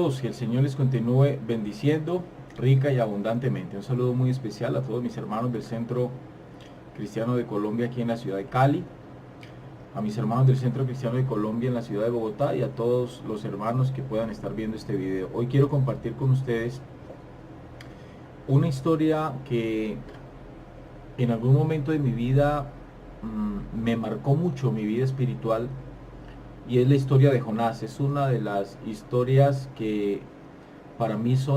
Dios, que el Señor les continúe bendiciendo rica y abundantemente. Un saludo muy especial a todos mis hermanos del Centro Cristiano de Colombia aquí en la ciudad de Cali, a mis hermanos del Centro Cristiano de Colombia en la ciudad de Bogotá y a todos los hermanos que puedan estar viendo este video. Hoy quiero compartir con ustedes una historia que en algún momento de mi vida me marcó mucho mi vida espiritual, y es la historia de Jonás. Es una de las historias que para mí es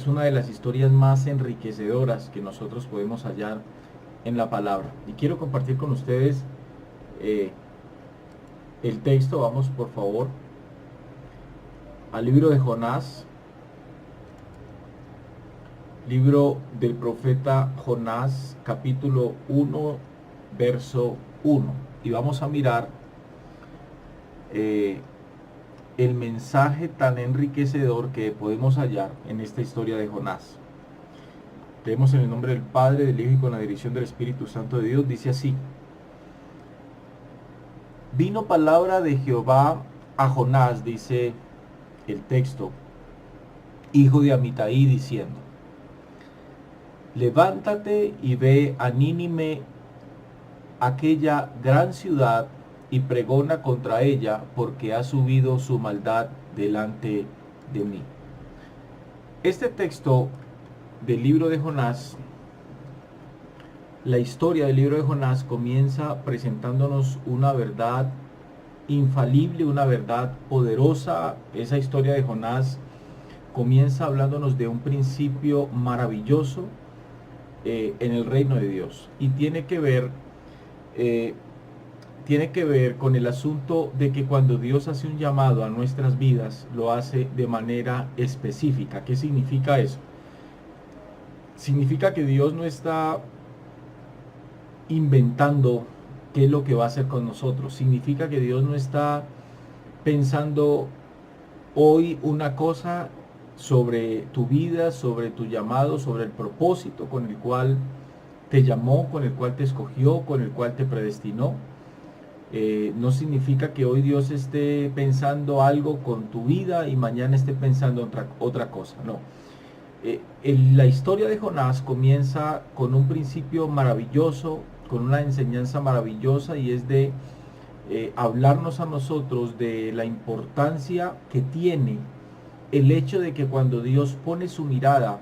una de las historias más enriquecedoras que nosotros podemos hallar en la palabra. Y quiero compartir con ustedes el texto. Vamos por favor al libro de Jonás, libro del profeta Jonás, capítulo 1, verso 1. Y vamos a mirar el mensaje tan enriquecedor que podemos hallar en esta historia de Jonás. Leemos en el nombre del Padre, del Hijo y con la dirección del Espíritu Santo de Dios. Dice así: vino palabra de Jehová a Jonás, dice el texto, hijo de Amitai, diciendo: levántate y ve a Nínive, aquella gran ciudad, y pregona contra ella, porque ha subido su maldad delante de mí. Este texto del libro de Jonás, la historia del libro de Jonás, comienza presentándonos una verdad infalible, una verdad poderosa. Esa historia de Jonás comienza hablándonos de un principio maravilloso en el reino de Dios, y tiene que ver con el asunto de que cuando Dios hace un llamado a nuestras vidas, lo hace de manera específica. ¿Qué significa eso? Significa que Dios no está inventando qué es lo que va a hacer con nosotros. Significa que Dios no está pensando hoy una cosa sobre tu vida, sobre tu llamado, sobre el propósito con el cual te llamó, con el cual te escogió, con el cual te predestinó. No significa que hoy Dios esté pensando algo con tu vida y mañana esté pensando otra cosa. No. La historia de Jonás comienza con un principio maravilloso, con una enseñanza maravillosa, y es de hablarnos a nosotros de la importancia que tiene el hecho de que cuando Dios pone su mirada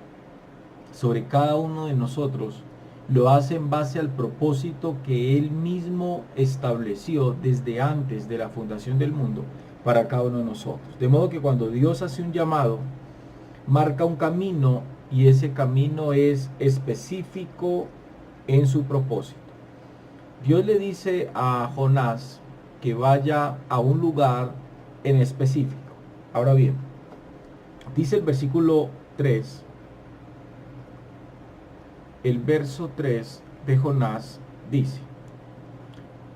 sobre cada uno de nosotros, lo hace en base al propósito que Él mismo estableció desde antes de la fundación del mundo para cada uno de nosotros. De modo que cuando Dios hace un llamado, marca un camino, y ese camino es específico en su propósito. Dios le dice a Jonás que vaya a un lugar en específico. Ahora bien, dice el versículo 3, el verso 3 de Jonás dice: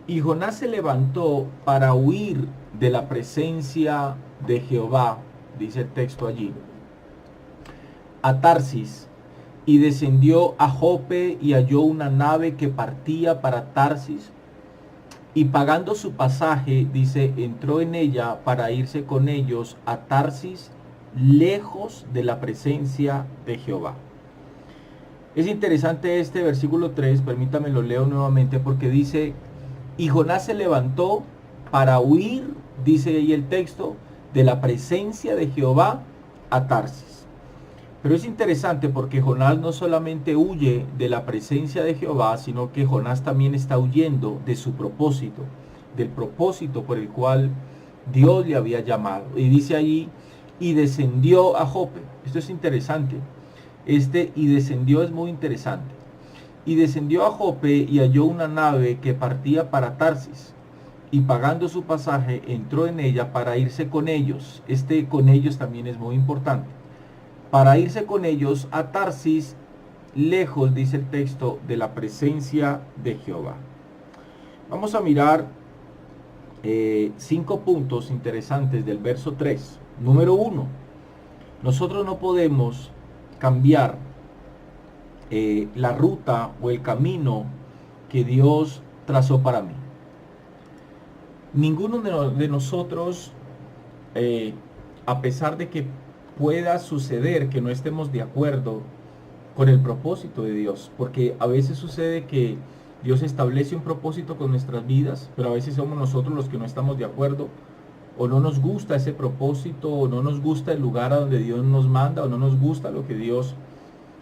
y Jonás se levantó para huir de la presencia de Jehová, dice el texto allí, a Tarsis, y descendió a Jope y halló una nave que partía para Tarsis, y pagando su pasaje, dice, entró en ella para irse con ellos a Tarsis, lejos de la presencia de Jehová. Es interesante este versículo 3, permítame lo leo nuevamente, porque dice: y Jonás se levantó para huir, dice ahí el texto, de la presencia de Jehová a Tarsis. Pero es interesante porque Jonás no solamente huye de la presencia de Jehová, sino que Jonás también está huyendo de su propósito, del propósito por el cual Dios le había llamado. Y dice allí: y descendió a Jope. Esto es interesante. Y descendió es muy interesante. Y descendió a Jope y halló una nave que partía para Tarsis, y pagando su pasaje entró en ella para irse con ellos. Con ellos también es muy importante. Para irse con ellos a Tarsis, lejos, dice el texto, de la presencia de Jehová. Vamos a mirar 5 puntos interesantes del verso 3. Número 1. Nosotros no podemos cambiar la ruta o el camino que Dios trazó para mí. Ninguno de nosotros a pesar de que pueda suceder que no estemos de acuerdo con el propósito de Dios, porque a veces sucede que Dios establece un propósito con nuestras vidas, pero a veces somos nosotros los que no estamos de acuerdo, o no nos gusta ese propósito, o no nos gusta el lugar a donde Dios nos manda, o no nos gusta lo que Dios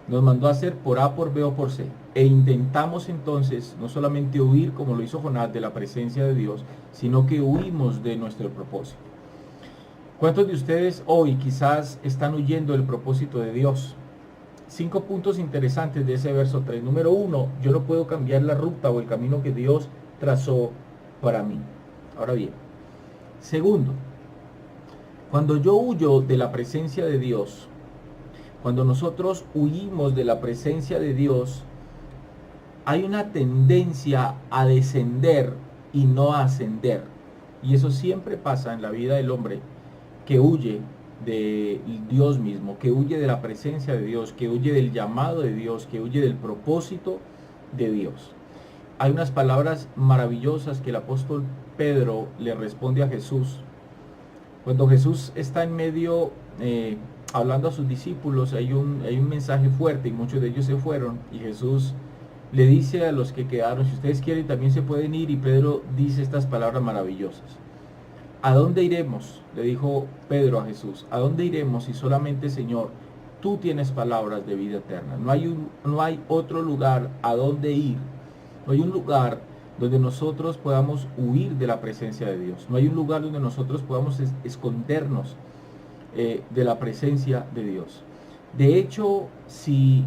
nos mandó a hacer por A, por B o por C. E intentamos entonces no solamente huir, como lo hizo Jonás, de la presencia de Dios, sino que huimos de nuestro propósito. ¿Cuántos de ustedes hoy quizás están huyendo del propósito de Dios? 5 puntos interesantes de ese verso 3. Número 1, yo no puedo cambiar la ruta o el camino que Dios trazó para mí. Ahora bien, segundo, cuando yo huyo de la presencia de Dios, cuando nosotros huimos de la presencia de Dios, hay una tendencia a descender y no a ascender. Y eso siempre pasa en la vida del hombre que huye de Dios mismo, que huye de la presencia de Dios, que huye del llamado de Dios, que huye del propósito de Dios. Hay unas palabras maravillosas que el apóstol Pedro le responde a Jesús. Cuando Jesús está en medio, hablando a sus discípulos, hay un mensaje fuerte y muchos de ellos se fueron, y Jesús le dice a los que quedaron, si ustedes quieren también se pueden ir, y Pedro dice estas palabras maravillosas. ¿A dónde iremos?, le dijo Pedro a Jesús. ¿A dónde iremos si solamente, Señor, tú tienes palabras de vida eterna? No hay otro lugar a donde ir. No hay un lugar donde nosotros podamos huir de la presencia de Dios. No hay un lugar donde nosotros podamos escondernos de la presencia de Dios. De hecho, si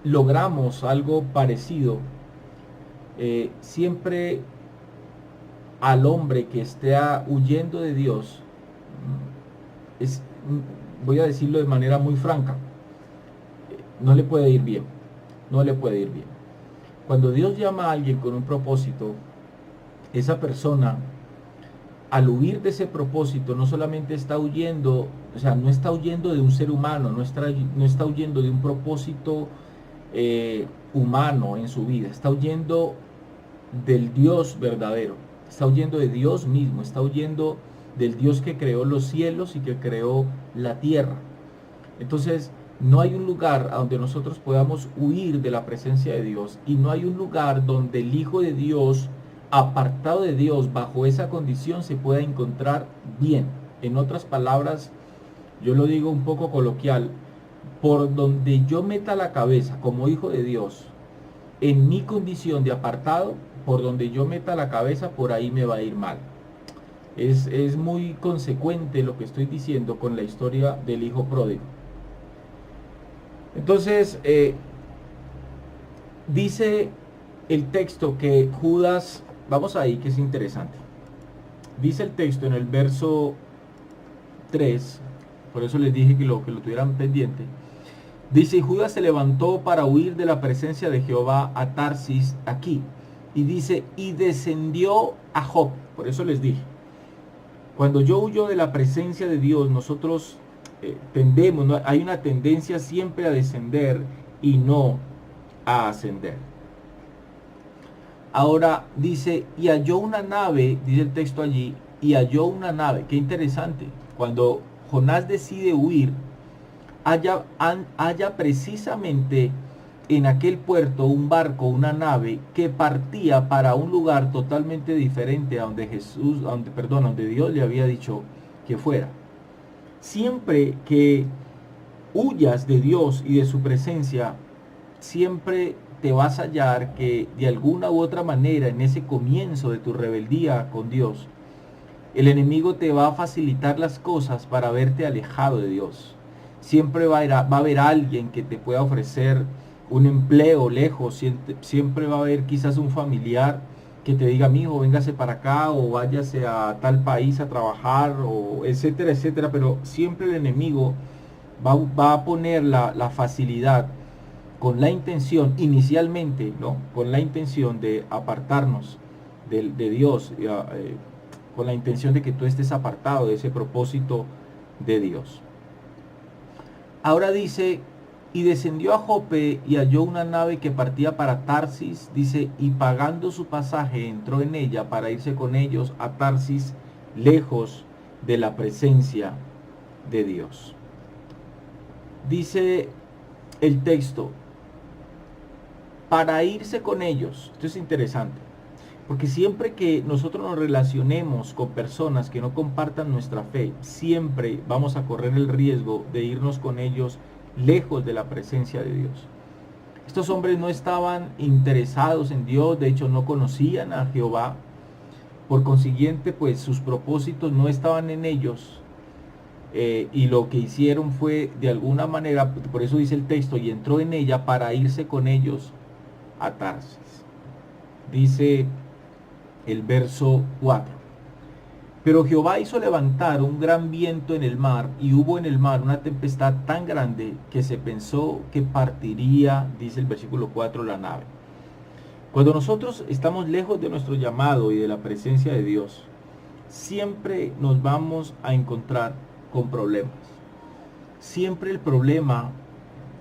logramos algo parecido, siempre al hombre que esté huyendo de Dios, voy a decirlo de manera muy franca, no le puede ir bien, no le puede ir bien. Cuando Dios llama a alguien con un propósito, esa persona, al huir de ese propósito, no solamente está huyendo, o sea, no está huyendo de un ser humano, no está huyendo de un propósito humano en su vida, está huyendo del Dios verdadero, está huyendo de Dios mismo, está huyendo del Dios que creó los cielos y que creó la tierra. Entonces, no hay un lugar a donde nosotros podamos huir de la presencia de Dios, y no hay un lugar donde el Hijo de Dios, apartado de Dios, bajo esa condición, se pueda encontrar bien. En otras palabras, yo lo digo un poco coloquial, por donde yo meta la cabeza como hijo de Dios, en mi condición de apartado, por donde yo meta la cabeza, por ahí me va a ir mal. Es muy consecuente lo que estoy diciendo con la historia del hijo pródigo. Entonces, dice el texto que Judas, vamos ahí que es interesante. Dice el texto en el verso 3, por eso les dije que lo tuvieran pendiente. Dice, y Judas se levantó para huir de la presencia de Jehová a Tarsis, aquí. Y dice, y descendió a Jope. Por eso les dije, cuando yo huyo de la presencia de Dios, nosotros tendemos, ¿no? Hay una tendencia siempre a descender y no a ascender. Ahora dice, y halló una nave, dice el texto allí, y halló una nave. Qué interesante. Cuando Jonás decide huir, halla precisamente en aquel puerto un barco, una nave que partía para un lugar totalmente diferente a donde donde Dios le había dicho que fuera. Siempre que huyas de Dios y de su presencia, siempre te vas a hallar que de alguna u otra manera, en ese comienzo de tu rebeldía con Dios, el enemigo te va a facilitar las cosas para verte alejado de Dios. Siempre va a haber alguien que te pueda ofrecer un empleo lejos, siempre va a haber quizás un familiar que te diga, mijo, véngase para acá, o váyase a tal país a trabajar, o etcétera, etcétera, pero siempre el enemigo va a poner la facilidad con la intención, inicialmente, ¿no? Con la intención de apartarnos de Dios, con la intención de que tú estés apartado de ese propósito de Dios. Ahora dice, y descendió a Jope y halló una nave que partía para Tarsis, dice, y pagando su pasaje entró en ella para irse con ellos a Tarsis, lejos de la presencia de Dios. Dice el texto, para irse con ellos. Esto es interesante, porque siempre que nosotros nos relacionemos con personas que no compartan nuestra fe, siempre vamos a correr el riesgo de irnos con ellos lejos de la presencia de Dios. Estos hombres no estaban interesados en Dios, de hecho no conocían a Jehová, por consiguiente pues sus propósitos no estaban en ellos, y lo que hicieron fue de alguna manera, por eso dice el texto, y entró en ella para irse con ellos a Tarsis. Dice el verso 4. Pero Jehová hizo levantar un gran viento en el mar, y hubo en el mar una tempestad tan grande que se pensó que partiría, dice el versículo 4, la nave. Cuando nosotros estamos lejos de nuestro llamado y de la presencia de Dios, siempre nos vamos a encontrar con problemas. Siempre el problema,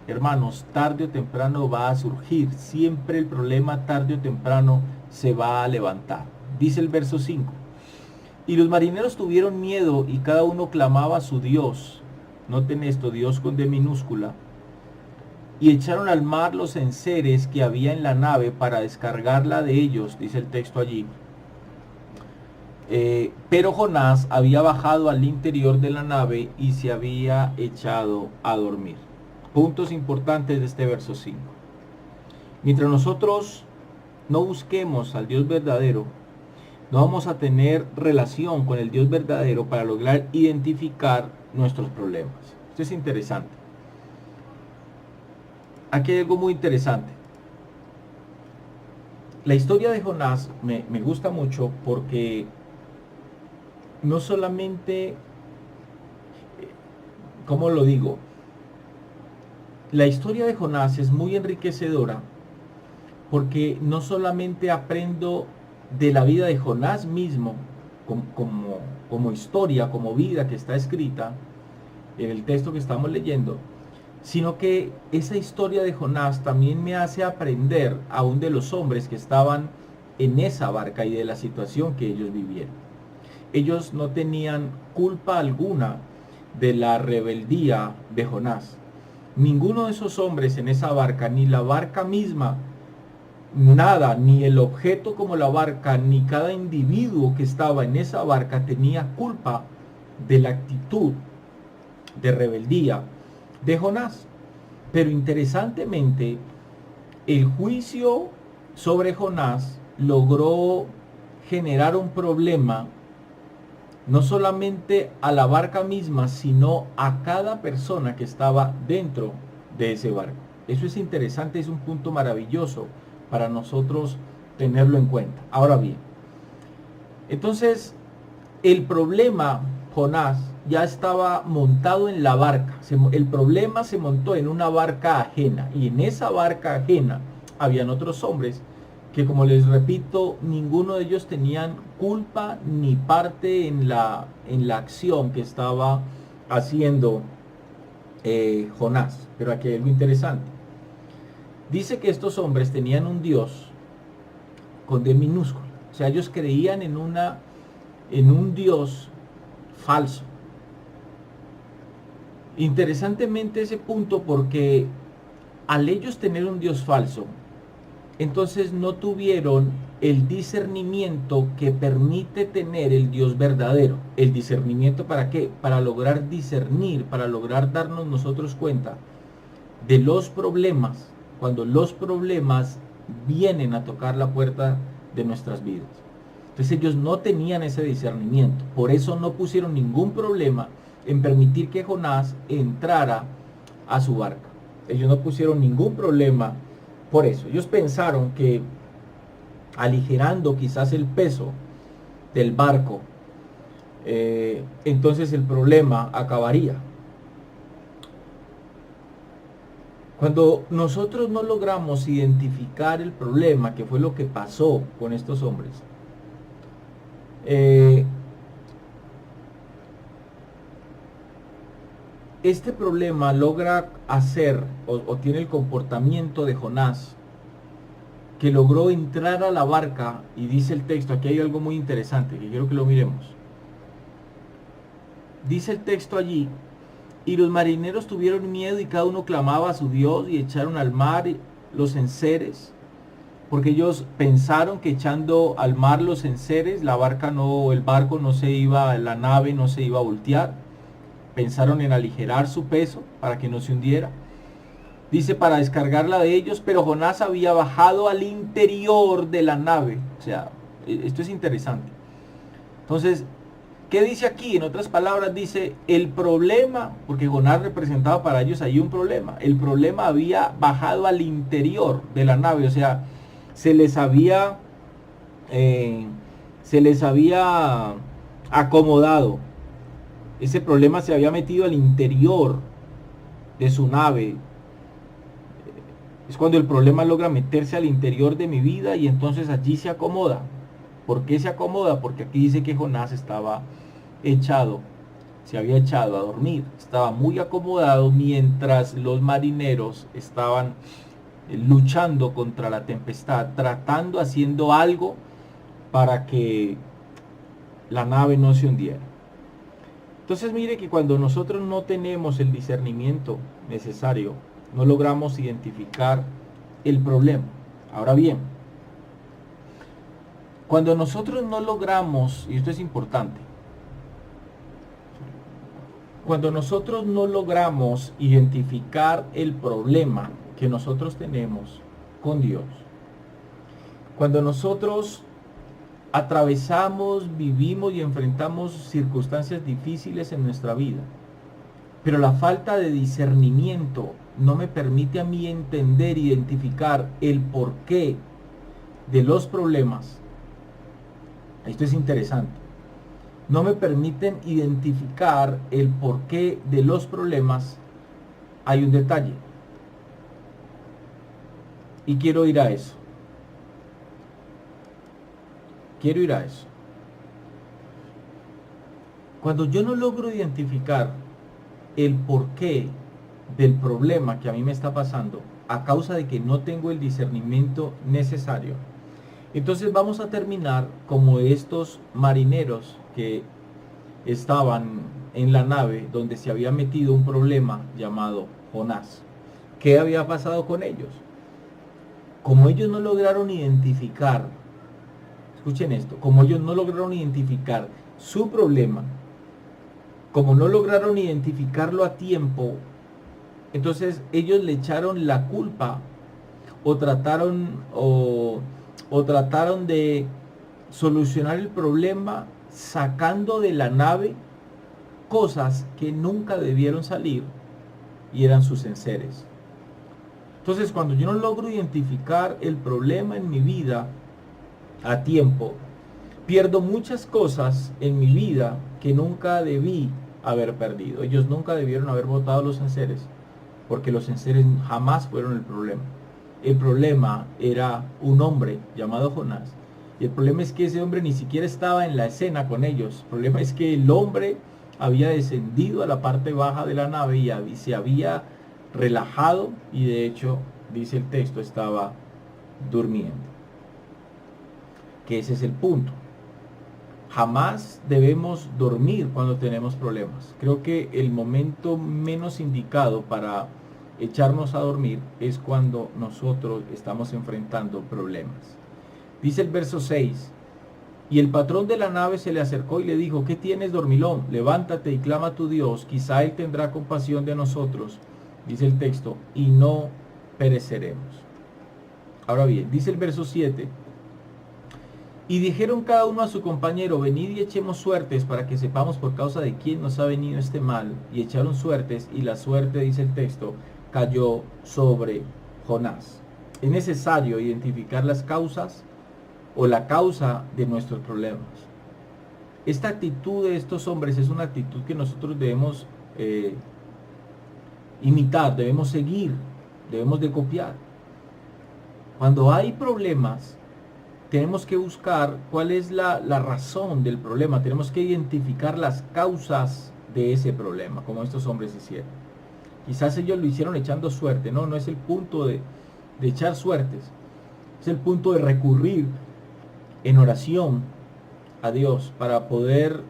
hermanos, tarde o temprano va a surgir. Siempre el problema tarde o temprano se va a levantar. Dice el verso 5. Y los marineros tuvieron miedo y cada uno clamaba a su Dios. Noten esto, Dios con D minúscula. Y echaron al mar los enseres que había en la nave para descargarla de ellos, dice el texto allí. Pero Jonás había bajado al interior de la nave y se había echado a dormir. Puntos importantes de este verso 5. Mientras nosotros no busquemos al Dios verdadero, no vamos a tener relación con el Dios verdadero para lograr identificar nuestros problemas. Esto es interesante. Aquí hay algo muy interesante. La historia de Jonás me gusta mucho porque no solamente, ¿cómo lo digo? La historia de Jonás es muy enriquecedora porque no solamente aprendo de la vida de Jonás mismo como historia, como vida que está escrita en el texto que estamos leyendo, sino que esa historia de Jonás también me hace aprender aún de los hombres que estaban en esa barca y de la situación que ellos vivieron. Ellos no tenían culpa alguna de la rebeldía de Jonás. Ninguno de esos hombres en esa barca, ni la barca misma, nada, ni el objeto como la barca, ni cada individuo que estaba en esa barca tenía culpa de la actitud de rebeldía de Jonás. Pero interesantemente, el juicio sobre Jonás logró generar un problema no solamente a la barca misma, sino a cada persona que estaba dentro de ese barco. Eso es interesante, es un punto maravilloso para nosotros tenerlo en cuenta. Ahora bien, entonces el problema, Jonás ya estaba montado en la barca. El problema se montó en una barca ajena, y en esa barca ajena habían otros hombres que, como les repito, ninguno de ellos tenían culpa ni parte en la acción que estaba haciendo Jonás. Pero aquí hay algo interesante. Dice que estos hombres tenían un Dios con D minúscula. O sea, ellos creían en un Dios falso. Interesantemente ese punto, porque al ellos tener un Dios falso, entonces no tuvieron el discernimiento que permite tener el Dios verdadero. ¿El discernimiento para qué? Para lograr discernir, para lograr darnos nosotros cuenta de los problemas, cuando los problemas vienen a tocar la puerta de nuestras vidas. Entonces ellos no tenían ese discernimiento, por eso no pusieron ningún problema en permitir que Jonás entrara a su barca. Ellos no pusieron ningún problema por eso. Ellos pensaron que aligerando quizás el peso del barco, entonces el problema acabaría. Cuando nosotros no logramos identificar el problema, que fue lo que pasó con estos hombres, este problema logra hacer o tiene el comportamiento de Jonás, que logró entrar a la barca, y dice el texto, aquí hay algo muy interesante que quiero que lo miremos. Dice el texto allí Y los marineros tuvieron miedo y cada uno clamaba a su Dios y echaron al mar los enseres, porque ellos pensaron que echando al mar los enseres, el barco no se iba, la nave no se iba a voltear. Pensaron en aligerar su peso para que no se hundiera. Dice, para descargarla de ellos, pero Jonás había bajado al interior de la nave. O sea, esto es interesante. Entonces, ¿qué dice aquí? En otras palabras, dice, el problema, porque Jonás representaba para ellos ahí un problema. El problema había bajado al interior de la nave. O sea, se les había acomodado. Ese problema se había metido al interior de su nave. Es cuando el problema logra meterse al interior de mi vida y entonces allí se acomoda. ¿Por qué se acomoda? Porque aquí dice que Jonás estaba echado, se había echado a dormir. Estaba muy acomodado mientras los marineros estaban luchando contra la tempestad, haciendo algo para que la nave no se hundiera. Entonces mire que cuando nosotros no tenemos el discernimiento necesario, no logramos identificar el problema. Ahora bien, cuando nosotros no logramos, y esto es importante, cuando nosotros no logramos identificar el problema que nosotros tenemos con Dios, cuando nosotros atravesamos, vivimos y enfrentamos circunstancias difíciles en nuestra vida, pero la falta de discernimiento no me permite a mí entender, identificar el porqué de los problemas. Esto es interesante. No me permiten identificar el porqué de los problemas. Hay un detalle. Y quiero ir a eso. Cuando yo no logro identificar el porqué del problema que a mí me está pasando a causa de que no tengo el discernimiento necesario, entonces vamos a terminar como estos marineros que estaban en la nave donde se había metido un problema llamado Jonás. ¿Qué había pasado con ellos? Como ellos no lograron identificar, escuchen esto, como ellos no lograron identificar su problema, como no lograron identificarlo a tiempo, entonces ellos le echaron la culpa o trataron de solucionar el problema sacando de la nave cosas que nunca debieron salir y eran sus enseres. Entonces, cuando yo no logro identificar el problema en mi vida a tiempo, pierdo muchas cosas en mi vida que nunca debí haber perdido. Ellos nunca debieron haber botado los enseres, porque los enseres jamás fueron el problema. El problema era un hombre llamado Jonás. Y el problema es que ese hombre ni siquiera estaba en la escena con ellos. El problema es que el hombre había descendido a la parte baja de la nave y se había relajado y de hecho, dice el texto, estaba durmiendo. Que ese es el punto. Jamás debemos dormir cuando tenemos problemas. Creo que el momento menos indicado para echarnos a dormir es cuando nosotros estamos enfrentando problemas. Dice el verso 6, y el patrón de la nave se le acercó y le dijo, ¿qué tienes, dormilón? Levántate y clama a tu Dios, quizá Él tendrá compasión de nosotros, dice el texto, y no pereceremos. Ahora bien, dice el verso 7, y dijeron cada uno a su compañero, venid y echemos suertes para que sepamos por causa de quién nos ha venido este mal. Y echaron suertes, y la suerte, dice el texto, cayó sobre Jonás. Es necesario identificar las causas o la causa de nuestros problemas. Esta actitud de estos hombres es una actitud que nosotros debemos imitar, debemos seguir, debemos de copiar. Cuando hay problemas, tenemos que buscar cuál es la razón del problema, tenemos que identificar las causas de ese problema, como estos hombres hicieron. Quizás ellos lo hicieron echando suerte, no es el punto de echar suertes, es el punto de recurrir en oración a Dios para poder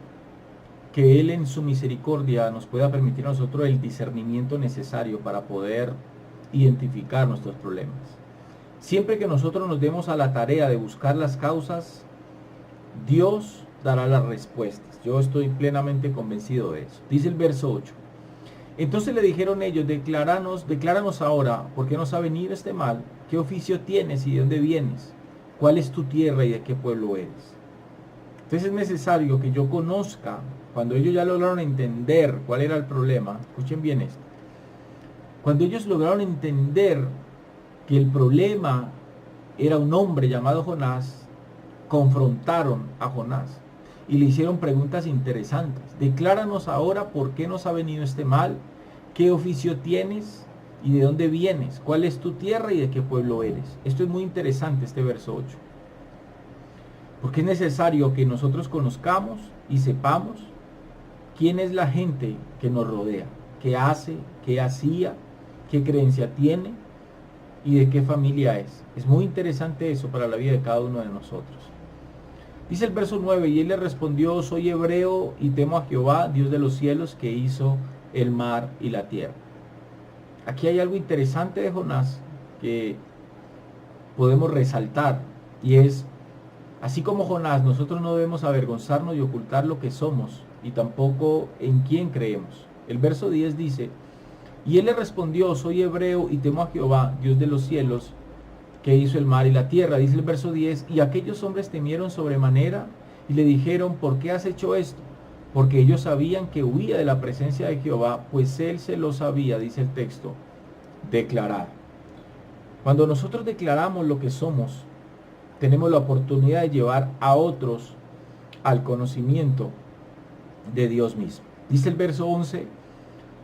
que Él en su misericordia nos pueda permitir a nosotros el discernimiento necesario para poder identificar nuestros problemas. Siempre que nosotros nos demos a la tarea de buscar las causas, Dios dará las respuestas. Yo estoy plenamente convencido de eso. Dice el verso 8. Entonces le dijeron ellos, decláranos ahora, ¿por qué nos ha venido este mal? ¿Qué oficio tienes y de dónde vienes? ¿Cuál es tu tierra y de qué pueblo eres? Entonces es necesario que yo conozca, cuando ellos ya lograron entender cuál era el problema, escuchen bien esto, cuando ellos lograron entender que el problema era un hombre llamado Jonás, confrontaron a Jonás y le hicieron preguntas interesantes. Decláranos ahora por qué nos ha venido este mal, qué oficio tienes y de dónde vienes, cuál es tu tierra y de qué pueblo eres. Esto es muy interesante, este verso 8. Porque es necesario que nosotros conozcamos y sepamos quién es la gente que nos rodea, qué hace, qué hacía, qué creencia tiene y de qué familia es. Es muy interesante eso para la vida de cada uno de nosotros. Dice el verso 9, y él le respondió, soy hebreo y temo a Jehová, Dios de los cielos, que hizo el mar y la tierra. Aquí hay algo interesante de Jonás que podemos resaltar, y es, así como Jonás, nosotros no debemos avergonzarnos y ocultar lo que somos, y tampoco en quién creemos. El verso 10 dice, y él le respondió, soy hebreo y temo a Jehová, Dios de los cielos, que hizo el mar y la tierra. Dice el verso 10, y aquellos hombres temieron sobremanera y le dijeron, ¿por qué has hecho esto? Porque ellos sabían que huía de la presencia de Jehová, pues él se lo sabía, dice el texto, declarar. Cuando nosotros declaramos lo que somos, tenemos la oportunidad de llevar a otros al conocimiento de Dios mismo. Dice el verso 11,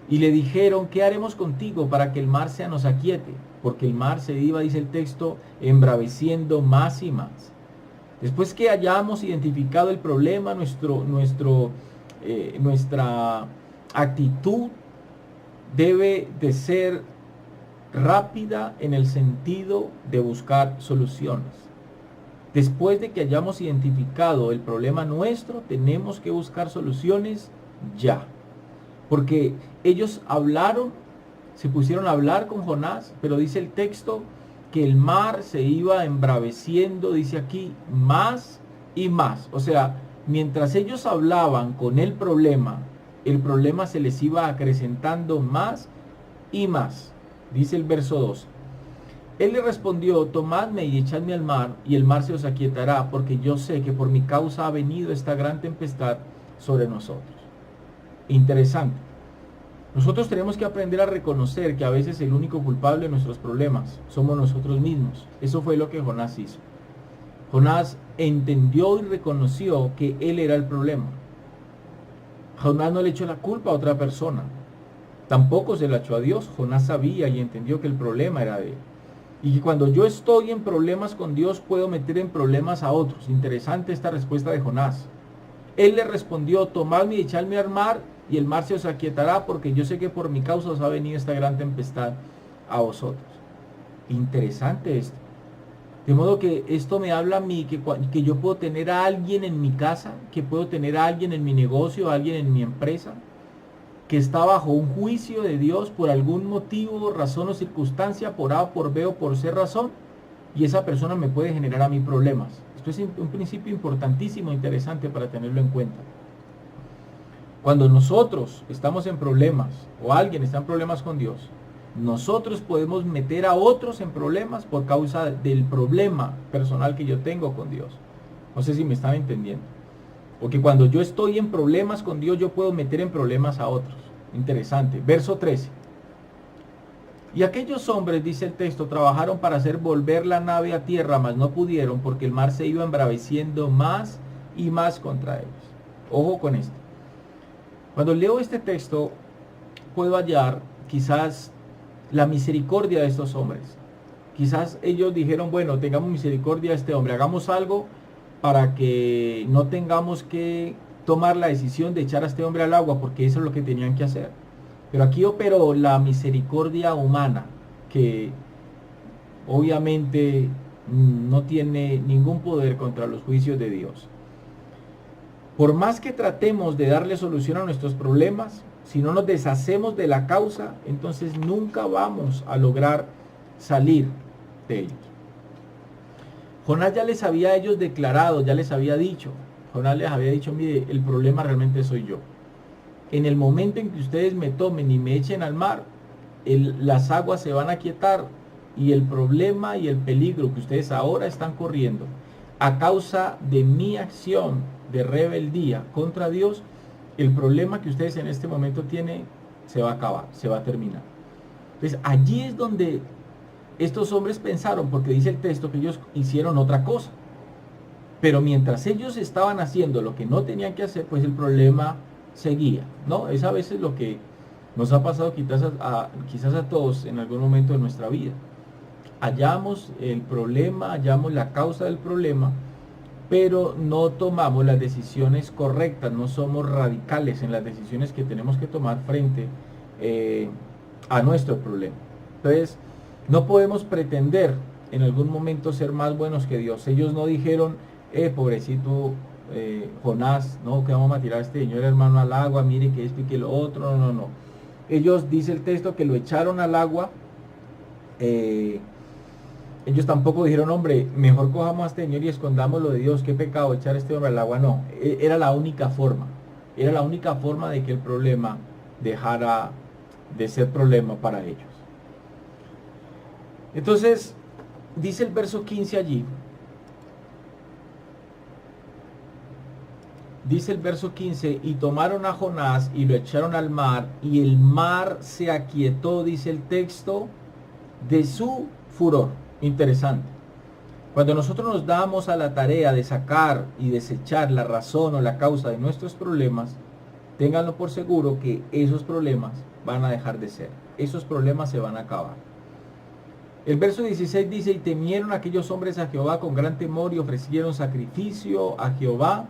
y le dijeron, ¿qué haremos contigo para que el mar se nos aquiete? Porque el mar se iba, dice el texto, embraveciendo más y más. Después que hayamos identificado el problema, nuestra actitud debe de ser rápida en el sentido de buscar soluciones. Después de que hayamos identificado el problema nuestro, tenemos que buscar soluciones ya. Porque ellos hablaron, se pusieron a hablar con Jonás, pero dice el texto que el mar se iba embraveciendo, dice aquí, más y más. O sea, mientras ellos hablaban con el problema se les iba acrecentando más y más. Dice el verso 2. Él le respondió, tomadme y echadme al mar, y el mar se os aquietará, porque yo sé que por mi causa ha venido esta gran tempestad sobre nosotros. Interesante. Nosotros tenemos que aprender a reconocer que a veces el único culpable de nuestros problemas somos nosotros mismos. Eso fue lo que Jonás hizo. Jonás entendió y reconoció que él era el problema. Jonás no le echó la culpa a otra persona. Tampoco se la echó a Dios. Jonás sabía y entendió que el problema era de él. Y que cuando yo estoy en problemas con Dios, puedo meter en problemas a otros. Interesante esta respuesta de Jonás. Él le respondió, tomadme y echadme al mar, y el mar se os aquietará, porque yo sé que por mi causa os ha venido esta gran tempestad a vosotros. Interesante esto. De modo que esto me habla a mí que yo puedo tener a alguien en mi casa, que puedo tener a alguien en mi negocio, a alguien en mi empresa, que está bajo un juicio de Dios por algún motivo, razón o circunstancia, por A, por B o por C razón, y esa persona me puede generar a mí problemas. Esto es un principio importantísimo, interesante para tenerlo en cuenta. Cuando nosotros estamos en problemas o alguien está en problemas con Dios, nosotros podemos meter a otros en problemas por causa del problema personal que yo tengo con Dios. No sé si me están entendiendo. Porque cuando yo estoy en problemas con Dios, yo puedo meter en problemas a otros. Interesante. Verso 13. Y aquellos hombres, dice el texto, trabajaron para hacer volver la nave a tierra, mas no pudieron porque el mar se iba embraveciendo más y más contra ellos. Ojo con esto. Cuando leo este texto, puedo hallar quizás la misericordia de estos hombres. Quizás ellos dijeron, bueno, tengamos misericordia de este hombre, hagamos algo para que no tengamos que tomar la decisión de echar a este hombre al agua, porque eso es lo que tenían que hacer. Pero aquí operó la misericordia humana, que obviamente no tiene ningún poder contra los juicios de Dios. Por más que tratemos de darle solución a nuestros problemas, si no nos deshacemos de la causa, entonces nunca vamos a lograr salir de ellos. Jonás ya les había a ellos declarado, ya les había dicho, Jonás les había dicho, mire, el problema realmente soy yo. En el momento en que ustedes me tomen y me echen al mar, las aguas se van a aquietar y el problema y el peligro que ustedes ahora están corriendo a causa de mi acción de rebeldía contra Dios, el problema que ustedes en este momento tienen se va a acabar, se va a terminar. Entonces allí es donde estos hombres pensaron, porque dice el texto que ellos hicieron otra cosa. Pero mientras ellos estaban haciendo lo que no tenían que hacer, pues el problema seguía, ¿no? Es a veces lo que nos ha pasado quizás a todos en algún momento de nuestra vida. Hallamos el problema, hallamos la causa del problema, pero no tomamos las decisiones correctas, no somos radicales en las decisiones que tenemos que tomar frente a nuestro problema. Entonces, no podemos pretender en algún momento ser más buenos que Dios. Ellos no dijeron, pobrecito Jonás, no, que vamos a tirar a este señor hermano al agua, mire que esto y que lo otro, no. Ellos, dice el texto, que lo echaron al agua. Ellos tampoco dijeron, hombre, mejor cojamos a este señor y escondámoslo de Dios, qué pecado echar a este hombre al agua. No, era la única forma de que el problema dejara de ser problema para ellos. Entonces, dice el verso 15 allí, dice el verso 15, y tomaron a Jonás y lo echaron al mar, y el mar se aquietó, dice el texto, de su furor. Interesante. Cuando nosotros nos damos a la tarea de sacar y desechar la razón o la causa de nuestros problemas, ténganlo por seguro que esos problemas van a dejar de ser. Esos problemas se van a acabar. El verso 16 dice, y temieron aquellos hombres a Jehová con gran temor y ofrecieron sacrificio a Jehová,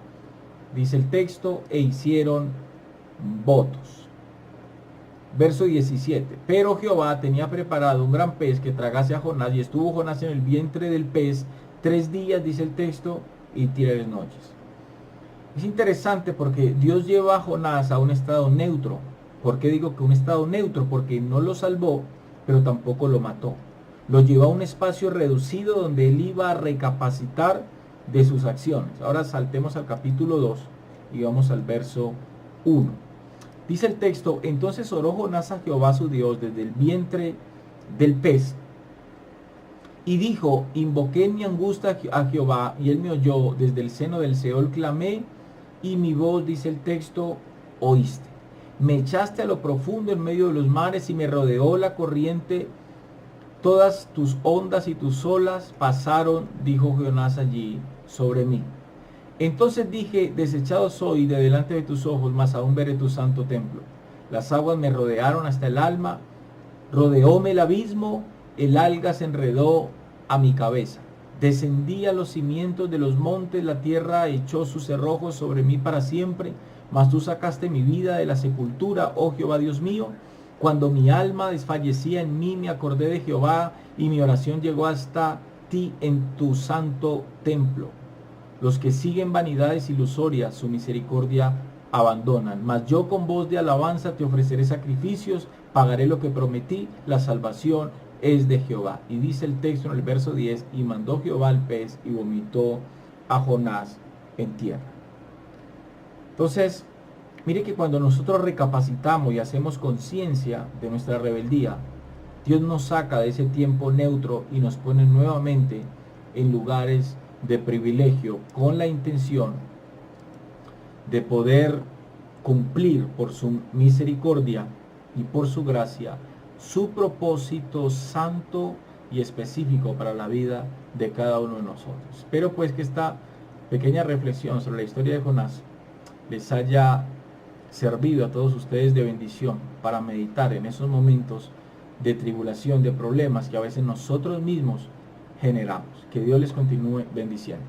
dice el texto, e hicieron votos. Verso 17, pero Jehová tenía preparado un gran pez que tragase a Jonás, y estuvo Jonás en el vientre del pez 3 días, dice el texto, y 3 noches. Es interesante porque Dios lleva a Jonás a un estado neutro. ¿Por qué digo que un estado neutro? Porque no lo salvó, pero tampoco lo mató. Lo llevó a un espacio reducido donde él iba a recapacitar de sus acciones. Ahora saltemos al capítulo 2 y vamos al verso 1. Dice el texto, entonces oró Jonás a Jehová su Dios desde el vientre del pez. Y dijo, invoqué en mi angustia a Jehová, y él me oyó, desde el seno del Seol clamé, y mi voz, dice el texto, oíste. Me echaste a lo profundo en medio de los mares, y me rodeó la corriente. Todas tus ondas y tus olas pasaron, dijo Jonás allí, sobre mí. Entonces dije, desechado soy de delante de tus ojos, mas aún veré tu santo templo. Las aguas me rodearon hasta el alma, rodeóme el abismo, el alga se enredó a mi cabeza. Descendí a los cimientos de los montes, la tierra echó sus cerrojos sobre mí para siempre, mas tú sacaste mi vida de la sepultura, oh Jehová Dios mío. Cuando mi alma desfallecía en mí, me acordé de Jehová, y mi oración llegó hasta ti en tu santo templo. Los que siguen vanidades ilusorias, su misericordia abandonan. Mas yo con voz de alabanza te ofreceré sacrificios, pagaré lo que prometí, la salvación es de Jehová. Y dice el texto en el verso 10, y mandó Jehová al pez y vomitó a Jonás en tierra. Entonces, mire que cuando nosotros recapacitamos y hacemos conciencia de nuestra rebeldía, Dios nos saca de ese tiempo neutro y nos pone nuevamente en lugares de privilegio con la intención de poder cumplir por su misericordia y por su gracia su propósito santo y específico para la vida de cada uno de nosotros. Espero pues que esta pequeña reflexión sobre la historia de Jonás les haya servido a todos ustedes de bendición para meditar en esos momentos de tribulación, de problemas que a veces nosotros mismos generamos. Que Dios les continúe bendiciendo.